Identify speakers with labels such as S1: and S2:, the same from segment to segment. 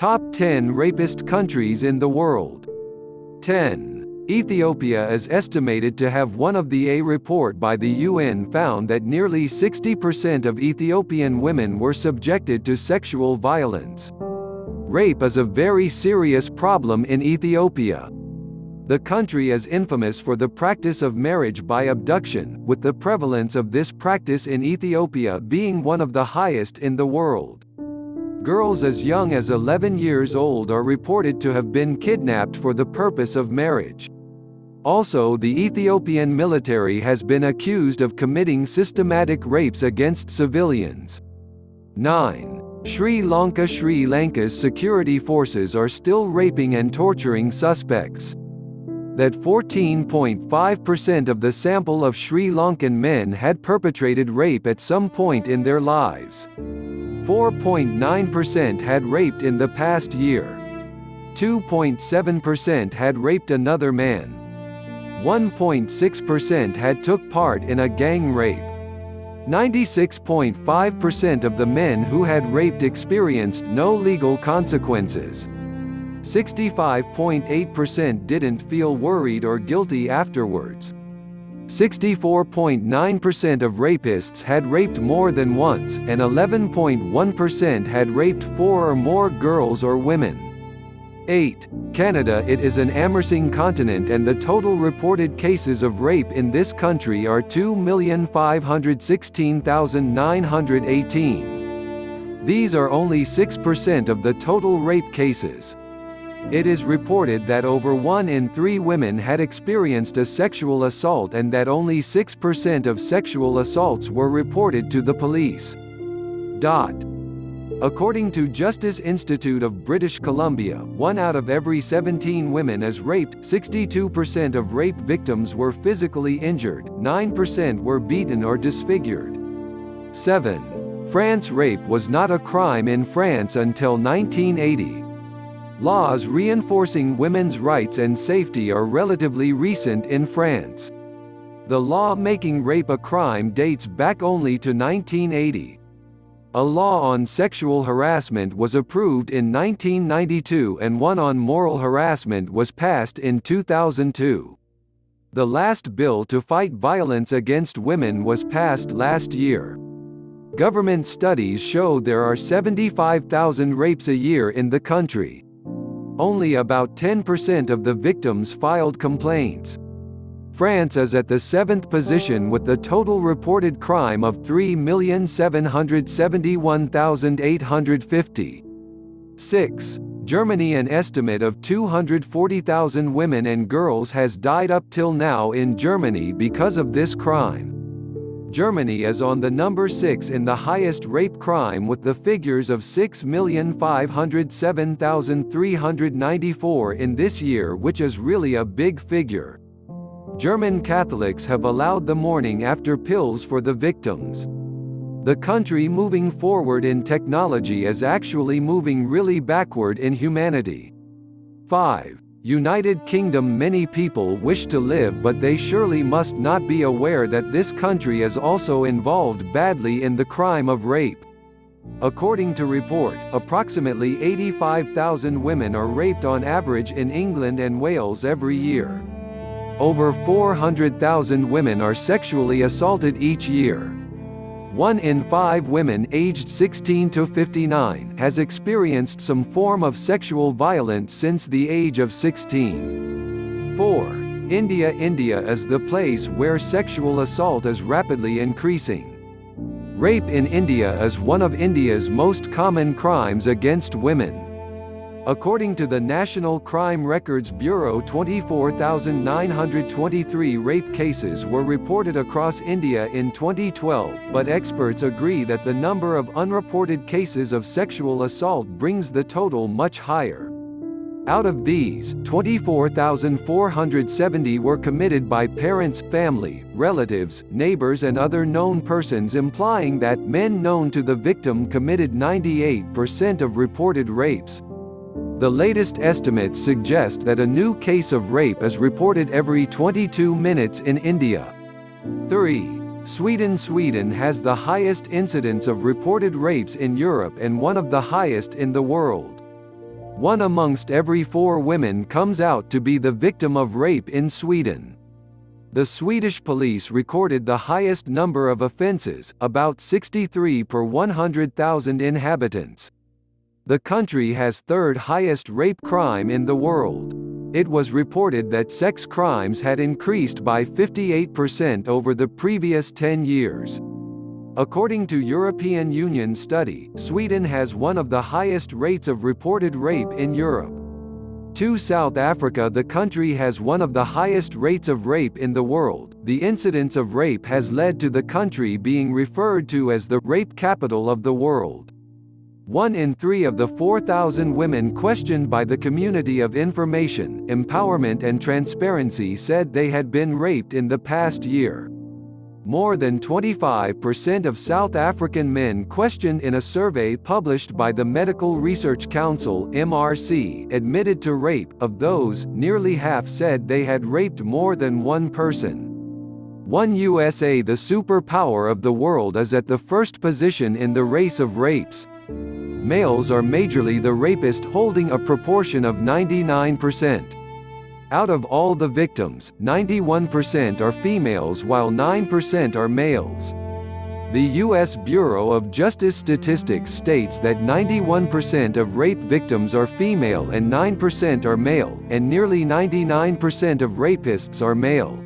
S1: Top 10 rapist countries in the world. 10. Ethiopia is estimated to have one of the A report by the UN found that nearly 60% of Ethiopian women were subjected to sexual violence. Rape is a very serious problem in Ethiopia. The country is infamous for the practice of marriage by abduction, with the prevalence of this practice in Ethiopia being one of the highest in the world. Girls as young as 11 years old are reported to have been kidnapped for the purpose of marriage. Also, the Ethiopian military has been accused of committing systematic rapes against civilians. 9. Sri Lanka's security forces are still raping and torturing suspects. That 14.5% of the sample of Sri Lankan men had perpetrated rape at some point in their lives. 4.9% had raped in the past year. 2.7% had raped another man. 1.6% had took part in a gang rape. 96.5% of the men who had raped experienced no legal consequences. 65.8% didn't feel worried or guilty afterwards. 64.9% of rapists had raped more than once, and 11.1% had raped 4 or more girls or women. 8. Canada. It is an Ammersing continent and the total reported cases of rape in this country are 2,516,918. These are only 6% of the total rape cases. It is reported that over 1 in 3 women had experienced a sexual assault and that only 6% of sexual assaults were reported to the police. According to Justice Institute of British Columbia, 1 out of every 17 women is raped, 62% of rape victims were physically injured, 9% were beaten or disfigured. 7. France. Rape was not a crime in France until 1980. Laws reinforcing women's rights and safety are relatively recent in France. The law making rape a crime dates back only to 1980. A law on sexual harassment was approved in 1992 and one on moral harassment was passed in 2002. The last bill to fight violence against women was passed last year. Government studies show there are 75,000 rapes a year in the country. Only about 10% of the victims filed complaints. France is at the 7th position with the total reported crime of 3,771,850. 6. Germany. An estimate of 240,000 women and girls has died up till now in Germany because of this crime. Germany is on the number 6 in the highest rape crime with the figures of 6,507,394 in this year, which is really a big figure. German Catholics have allowed the mourning after pills for the victims. The country moving forward in technology is actually moving really backward in humanity. 5. United Kingdom. Many people wish to live, but they surely must not be aware that this country is also involved badly in the crime of rape. According to report, approximately 85,000 women are raped on average in England and Wales every year. Over 400,000 women are sexually assaulted each year. 1 in 5 women aged 16 to 59 has experienced some form of sexual violence since the age of 16. 4. India. India is the place where sexual assault is rapidly increasing. Rape in India is one of India's most common crimes against women. According to the National Crime Records Bureau, 24,923 rape cases were reported across India in 2012, but experts agree that the number of unreported cases of sexual assault brings the total much higher. Out of these, 24,470 were committed by parents, family, relatives, neighbors and other known persons, implying that men known to the victim committed 98% of reported rapes. The latest estimates suggest that a new case of rape is reported every 22 minutes in India. 3. Sweden. Sweden has the highest incidence of reported rapes in Europe and one of the highest in the world. One amongst every 4 women comes out to be the victim of rape in Sweden. The Swedish police recorded the highest number of offences, about 63 per 100,000 inhabitants. The country has third highest rape crime in the world. It was reported that sex crimes had increased by 58% over the previous 10 years. According to European Union study, Sweden has one of the highest rates of reported rape in Europe. To South Africa, the country has one of the highest rates of rape in the world. The incidence of rape has led to the country being referred to as the rape capital of the world. 1 in 3 of the 4,000 women questioned by the Community of Information, Empowerment and Transparency said they had been raped in the past year. More than 25% of South African men questioned in a survey published by the Medical Research Council (MRC) admitted to rape. Of those, nearly half said they had raped more than one person. USA, the superpower of the world, is at the first position in the race of rapes. Males are majorly the rapist, holding a proportion of 99%. Out of all the victims, 91% are females while 9% are males. The U.S. Bureau of Justice Statistics states that 91% of rape victims are female and 9% are male, and nearly 99% of rapists are male.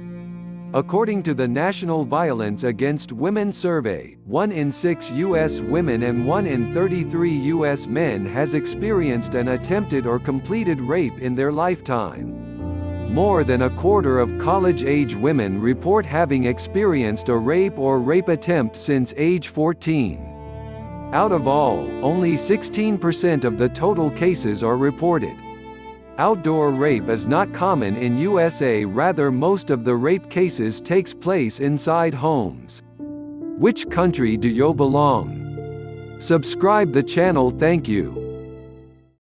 S1: According to the National Violence Against Women Survey, 1 in 6 U.S. women and 1 in 33 U.S. men has experienced an attempted or completed rape in their lifetime. More than a quarter of college-age women report having experienced a rape or rape attempt since age 14. Out of all, only 16% of the total cases are reported. Outdoor rape is not common in USA, rather most of the rape cases takes place inside homes. Which country do you belong? Subscribe the channel, thank you.